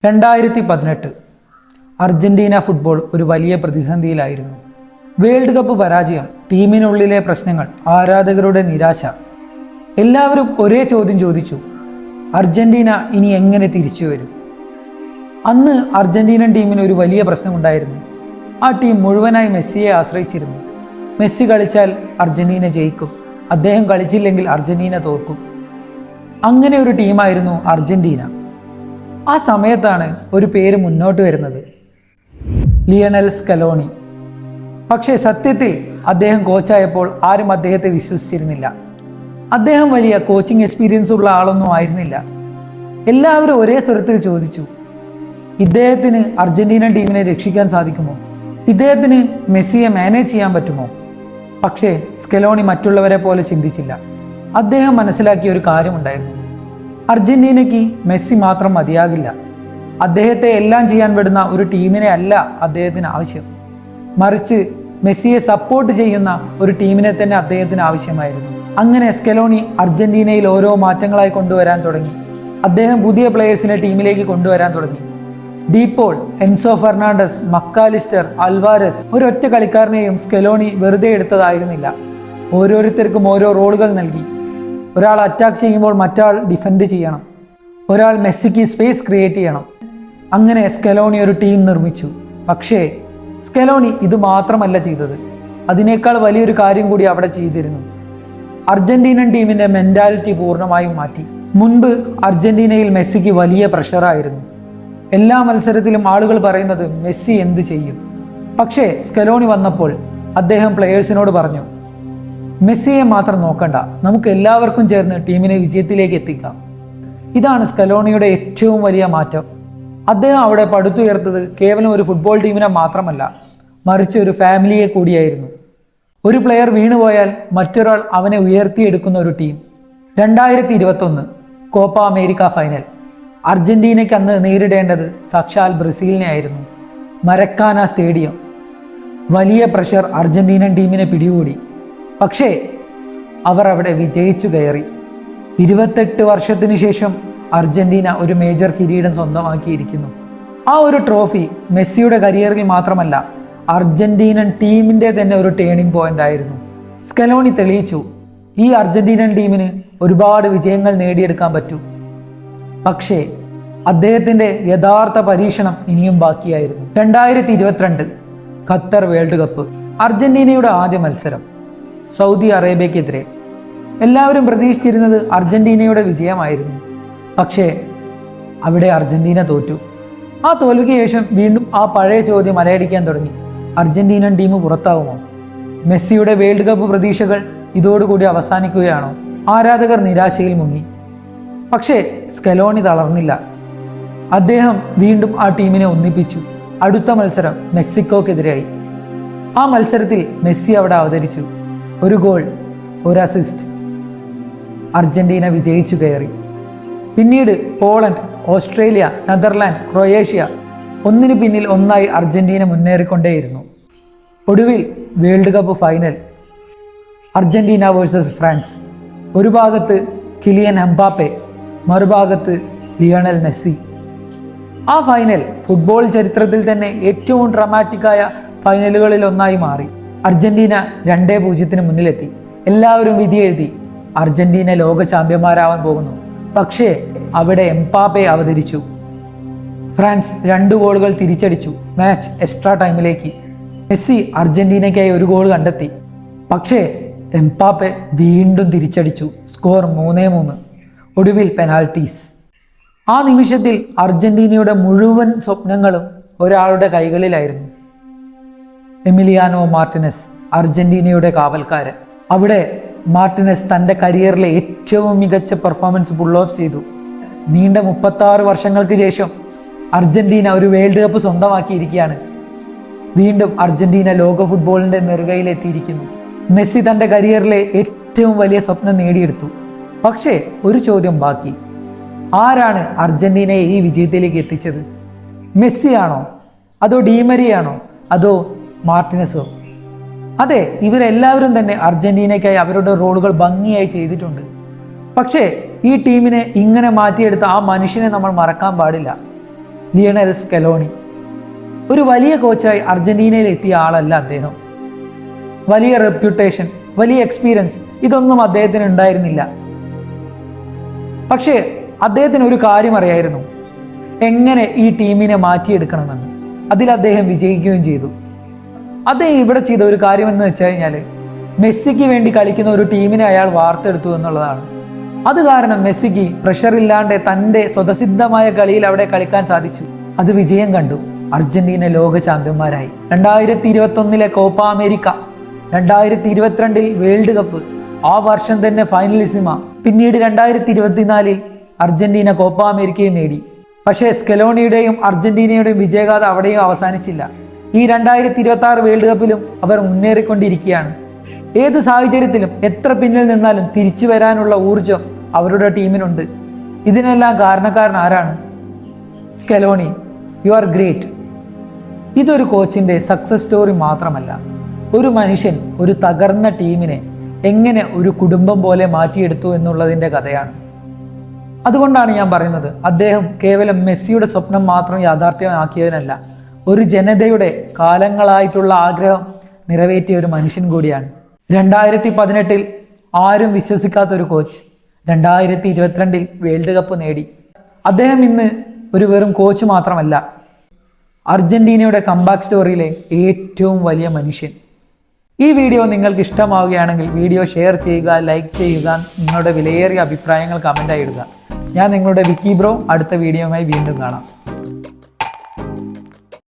2018 Argentina football ഒരു വലിയ പ്രതിസന്ധിയിലായിരുന്നു. World cup പരാജയം, ടീമിനുള്ളിലെ പ്രശ്നങ്ങൾ, ആരാധകരുടെ നിരാശ. എല്ലാവരും ഒരേ ചോദ്യം ചോദിച്ചു: അർജന്റീന ഇനി എങ്ങനെ തിരിച്ചു വരും? അന്ന് അർജന്റീനൻ ടീമിന് ഒരു വലിയ പ്രശ്നമുണ്ടായിരുന്നു. ആ ടീം മുഴുവനായി മെസ്സിയെ ആശ്രയിച്ചിരുന്നു. മെസ്സി കളിച്ചാൽ അർജന്റീന ജയിക്കും, അദ്ദേഹം കളിച്ചില്ലെങ്കിൽ അർജന്റീന തോൽക്കും. അങ്ങനെ ഒരു ടീമായിരുന്നു അർജന്റീന. ആ സമയത്താണ് ഒരു പേര് മുന്നോട്ട് വരുന്നത്: ലിയണൽ സ്കലോണി. പക്ഷേ സത്യത്തിൽ അദ്ദേഹം കോച്ചായപ്പോൾ ആരും അദ്ദേഹത്തെ വിശ്വസിച്ചിരുന്നില്ല. അദ്ദേഹം വലിയ കോച്ചിങ് എക്സ്പീരിയൻസ് ഉള്ള ആളൊന്നും ആയിരുന്നില്ല. എല്ലാവരും ഒരേ സ്വരത്തിൽ ചോദിച്ചു: ഇദ്ദേഹത്തിന് അർജന്റീന ടീമിനെ രക്ഷിക്കാൻ സാധിക്കുമോ? ഇദ്ദേഹത്തിന് മെസ്സിയെ മാനേജ് ചെയ്യാൻ പറ്റുമോ? പക്ഷേ സ്കലോണി മറ്റുള്ളവരെ പോലെ ചിന്തിച്ചില്ല. അദ്ദേഹം മനസ്സിലാക്കിയ ഒരു കാര്യമുണ്ടായിരുന്നു: അർജന്റീനയ്ക്ക് മെസ്സി മാത്രം മതിയാകില്ല. അദ്ദേഹത്തെ എല്ലാം ചെയ്യാൻ വിടുന്ന ഒരു ടീമിനെ അല്ല അദ്ദേഹത്തിന് ആവശ്യം, മറിച്ച് മെസ്സിയെ സപ്പോർട്ട് ചെയ്യുന്ന ഒരു ടീമിനെ തന്നെ അദ്ദേഹത്തിന് ആവശ്യമായിരുന്നു. അങ്ങനെ സ്കലോണി അർജന്റീനയിൽ ഓരോ മാറ്റങ്ങളായി കൊണ്ടുവരാൻ തുടങ്ങി. അദ്ദേഹം പുതിയ പ്ലെയേഴ്സിനെ ടീമിലേക്ക് കൊണ്ടുവരാൻ തുടങ്ങി. De Paul, Enzo Fernandez, MacAllister, Alvarez. ഒരൊറ്റ കളിക്കാരനെയും സ്കലോണി വെറുതെ എടുത്തതായിരുന്നില്ല. ഓരോരുത്തർക്കും ഓരോ റോളുകൾ നൽകി. ഒരാൾ അറ്റാക്ക് ചെയ്യുമ്പോൾ മറ്റാൾ ഡിഫെൻഡ് ചെയ്യണം, ഒരാൾ മെസ്സിക്ക് സ്പേസ് ക്രിയേറ്റ് ചെയ്യണം. അങ്ങനെ സ്കലോണി ഒരു ടീം നിർമ്മിച്ചു. പക്ഷേ സ്കലോണി ഇത് മാത്രമല്ല ചെയ്തത്, അതിനേക്കാൾ വലിയൊരു കാര്യം കൂടി അവിടെ ചെയ്തിരുന്നു. അർജന്റീനൻ ടീമിന്റെ മെന്റാലിറ്റി പൂർണ്ണമായും മാറ്റി. മുൻപ് അർജന്റീനയിൽ മെസ്സിക്ക് വലിയ പ്രഷറായിരുന്നു. എല്ലാ മത്സരത്തിലും ആളുകൾ പറയുന്നത് മെസ്സി എന്ത് ചെയ്യും. പക്ഷേ സ്കലോണി വന്നപ്പോൾ അദ്ദേഹം പ്ലെയേഴ്സിനോട് പറഞ്ഞു: മെസ്സിയെ മാത്രം നോക്കണ്ട, നമുക്ക് എല്ലാവർക്കും ചേർന്ന് ടീമിനെ വിജയത്തിലേക്ക് എത്തിക്കാം. ഇതാണ് സ്കലോണിയുടെ ഏറ്റവും വലിയ മാറ്റം. അദ്ദേഹം അവിടെ പടുത്തുയർത്തത് കേവലം ഒരു ഫുട്ബോൾ ടീമിനെ മാത്രമല്ല, മറിച്ച് ഒരു ഫാമിലിയെ കൂടിയായിരുന്നു. ഒരു പ്ലെയർ വീണുപോയാൽ മറ്റൊരാൾ അവനെ ഉയർത്തിയെടുക്കുന്ന ഒരു ടീം. 2021 Copa America final. അർജന്റീനയ്ക്ക് അന്ന് നേരിടേണ്ടത് സാക്ഷാൽ ബ്രസീലിനെ ആയിരുന്നു. മരക്കാന സ്റ്റേഡിയം. വലിയ പ്രഷർ അർജന്റീനൻ ടീമിനെ പിടികൂടി. പക്ഷേ അവർ അവിടെ വിജയിച്ചു കയറി. 28 വർഷത്തിനു ശേഷം അർജന്റീന ഒരു മേജർ കിരീടം സ്വന്തമാക്കിയിരിക്കുന്നു. ആ ഒരു ട്രോഫി മെസ്സിയുടെ കരിയറിൽ മാത്രമല്ല, അർജന്റീനൻ ടീമിൻ്റെ തന്നെ ഒരു ടേണിംഗ് പോയിന്റ് ആയിരുന്നു. സ്കലോണി തെളിയിച്ചു, ഈ അർജന്റീനൻ ടീമിന് ഒരുപാട് വിജയങ്ങൾ നേടിയെടുക്കാൻ പറ്റും. പക്ഷേ അദ്ദേഹത്തിൻ്റെ യഥാർത്ഥ പരീക്ഷണം ഇനിയും ബാക്കിയായിരുന്നു. 2022 ഖത്തർ വേൾഡ് കപ്പ്. അർജന്റീനയുടെ ആദ്യ മത്സരം സൗദി അറേബ്യക്കെതിരെ. എല്ലാവരും പ്രതീക്ഷിച്ചിരുന്നത് അർജന്റീനയുടെ വിജയമായിരുന്നു. പക്ഷേ അവിടെ അർജന്റീന തോറ്റു. ആ തോൽവിക്ക് ശേഷം വീണ്ടും ആ പഴയ ചോദ്യം അലയടിക്കാൻ തുടങ്ങി: അർജന്റീനൻ ടീം പുറത്താവുമോ? മെസ്സിയുടെ വേൾഡ് കപ്പ് പ്രതീക്ഷകൾ ഇതോടുകൂടി അവസാനിക്കുകയാണോ? ആരാധകർ നിരാശയിൽ മുങ്ങി. പക്ഷേ സ്കലോണി തളർന്നില്ല. അദ്ദേഹം വീണ്ടും ആ ടീമിനെ ഒന്നിപ്പിച്ചു. അടുത്ത മത്സരം മെക്സിക്കോക്കെതിരായി. ആ മത്സരത്തിൽ മെസ്സി അവിടെ അവതരിച്ചു. ഒരു ഗോൾ, ഒരു അസിസ്റ്റ്. അർജന്റീന വിജയിച്ചു കയറി. പിന്നീട് പോളണ്ട്, ഓസ്ട്രേലിയ, നെതർലാൻഡ്, ക്രൊയേഷ്യ, ഒന്നിനു പിന്നിൽ ഒന്നായി അർജന്റീന മുന്നേറിക്കൊണ്ടേയിരുന്നു. ഒടുവിൽ world cup final. Argentina versus France. ഒരു ഭാഗത്ത് കിലിയൻ എംബാപ്പെ, മറുഭാഗത്ത് ലിയണൽ മെസ്സി. ആ ഫൈനൽ ഫുട്ബോൾ ചരിത്രത്തിൽ തന്നെ ഏറ്റവും ഡ്രാമാറ്റിക്കായ ഫൈനലുകളിൽ ഒന്നായി മാറി. അർജന്റീന 2-0 മുന്നിലെത്തി. എല്ലാവരും വിധി എഴുതി, അർജന്റീന ലോക ചാമ്പ്യന്മാരാവാൻ പോകുന്നു. പക്ഷേ അവിടെ എംബാപ്പെ അവതരിച്ചു. ഫ്രാൻസ് 2 ഗോളുകൾ തിരിച്ചടിച്ചു. മാച്ച് എക്സ്ട്രാ ടൈമിലേക്ക്. മെസ്സി അർജന്റീനയ്ക്കായി ഒരു ഗോൾ കണ്ടെത്തി. പക്ഷേ എംബാപ്പെ വീണ്ടും തിരിച്ചടിച്ചു. സ്കോർ 3-3. ഒടുവിൽ പെനാൽറ്റീസ്. ആ നിമിഷത്തിൽ അർജന്റീനയുടെ മുഴുവൻ സ്വപ്നങ്ങളും ഒരാളുടെ കൈകളിലായിരുന്നു: എമിലിയാനോ മാർട്ടിനസ്, അർജന്റീനയുടെ കാവൽക്കാരൻ. അവിടെ മാർട്ടിനസ് തൻ്റെ കരിയറിലെ ഏറ്റവും മികച്ച പെർഫോമൻസ് പുൾ ഓഫ് ചെയ്തു. നീണ്ട 36 വർഷങ്ങൾക്ക് ശേഷം അർജന്റീന ഒരു വേൾഡ് കപ്പ് സ്വന്തമാക്കിയിരിക്കുകയാണ്. വീണ്ടും അർജന്റീന ലോക ഫുട്ബോളിൻ്റെ നെറുകയിലെത്തിയിരിക്കുന്നു. മെസ്സി തൻ്റെ കരിയറിലെ ഏറ്റവും വലിയ സ്വപ്നം നേടിയെടുത്തു. പക്ഷേ ഒരു ചോദ്യം ബാക്കി: ആരാണ് അർജന്റീനയെ ഈ വിജയത്തിലേക്ക് എത്തിച്ചത്? മെസ്സിയാണോ? അതോ ഡീമരിയാണോ? അതോ മാർട്ടിനസോ? അതെ, ഇവരെല്ലാവരും തന്നെ അർജന്റീനയ്ക്കായി അവരുടെ റോളുകൾ ഭംഗിയായി ചെയ്തിട്ടുണ്ട്. പക്ഷേ ഈ ടീമിനെ ഇങ്ങനെ മാറ്റിയെടുത്ത ആ മനുഷ്യനെ നമ്മൾ മറക്കാൻ പാടില്ല. Lionel Scaloni. ഒരു വലിയ കോച്ചായി അർജന്റീനയിൽ എത്തിയ ആളല്ല അദ്ദേഹം. വലിയ റെപ്യൂട്ടേഷൻ, വലിയ എക്സ്പീരിയൻസ് ഇതൊന്നും അദ്ദേഹത്തിന് ഉണ്ടായിരുന്നില്ല. പക്ഷേ അദ്ദേഹത്തിന് ഒരു കാര്യം അറിയായിരുന്നു, എങ്ങനെ ഈ ടീമിനെ മാറ്റിയെടുക്കണമെന്ന്. അതിൽ അദ്ദേഹം വിജയിക്കുകയും ചെയ്തു. അദ്ദേഹം ഇവിടെ ചെയ്ത ഒരു കാര്യമെന്ന് വെച്ച് കഴിഞ്ഞാൽ മെസ്സിക്ക് വേണ്ടി കളിക്കുന്ന ഒരു ടീമിനെ അയാൾ വാർത്തെടുത്തു എന്നുള്ളതാണ്. അത് കാരണം മെസ്സിക്ക് പ്രഷർ ഇല്ലാണ്ട് തൻ്റെ സ്വതസിദ്ധമായ കളിയിൽ അവിടെ കളിക്കാൻ സാധിച്ചു. അത് വിജയം കണ്ടു. അർജന്റീന ലോക ചാമ്പ്യന്മാരായി. 2021 കോപ്പ അമേരിക്ക, 2022 വേൾഡ് കപ്പ്, ആ വർഷം തന്നെ ഫൈനലിസിമ. പിന്നീട് 2024 അർജന്റീന കോപ്പ അമേരിക്കയും നേടി. പക്ഷേ സ്കലോണിയുടെയും അർജന്റീനയുടെയും വിജയഗാഥ അവിടെയും അവസാനിച്ചില്ല. ഈ 2026 വേൾഡ് കപ്പിലും അവർ മുന്നേറിക്കൊണ്ടിരിക്കുകയാണ്. ഏത് സാഹചര്യത്തിലും എത്ര പിന്നിൽ നിന്നാലും തിരിച്ചു വരാനുള്ള ഊർജം അവരുടെ ടീമിനുണ്ട്. ഇതിനെല്ലാം കാരണക്കാരൻ ആരാണ്? സ്കലോണി. You are great. ഇതൊരു കോച്ചിൻ്റെ സക്സസ് സ്റ്റോറി മാത്രമല്ല, ഒരു മനുഷ്യൻ ഒരു തകർന്ന ടീമിനെ എങ്ങനെ ഒരു കുടുംബം പോലെ മാറ്റിയെടുത്തു എന്നുള്ളതിൻ്റെ കഥയാണ്. അതുകൊണ്ടാണ് ഞാൻ പറയുന്നത്, അദ്ദേഹം കേവലം മെസ്സിയുടെ സ്വപ്നം മാത്രം യാഥാർത്ഥ്യമാക്കിയവനല്ല, ഒരു ജനതയുടെ കാലങ്ങളായിട്ടുള്ള ആഗ്രഹം നിറവേറ്റിയ ഒരു മനുഷ്യൻ കൂടിയാണ്. 2018 ആരും വിശ്വസിക്കാത്ത ഒരു കോച്ച് 2022 വേൾഡ് കപ്പ് നേടി. അദ്ദേഹം ഇന്ന് ഒരു വെറും കോച്ച് മാത്രമല്ല, അർജന്റീനയുടെ കംബാക്ക് സ്റ്റോറിയിലെ ഏറ്റവും വലിയ മനുഷ്യൻ. ഈ വീഡിയോ നിങ്ങൾക്ക് ഇഷ്ടമാവുകയാണെങ്കിൽ വീഡിയോ ഷെയർ ചെയ്യുക, ലൈക്ക് ചെയ്യുക, നിങ്ങളുടെ വിലയേറിയ അഭിപ്രായങ്ങൾ കമൻ്റായി ഇടുക. ഞാൻ നിങ്ങളുടെ വിക്കി ബ്രോ. അടുത്ത വീഡിയോയുമായി വീണ്ടും കാണാം.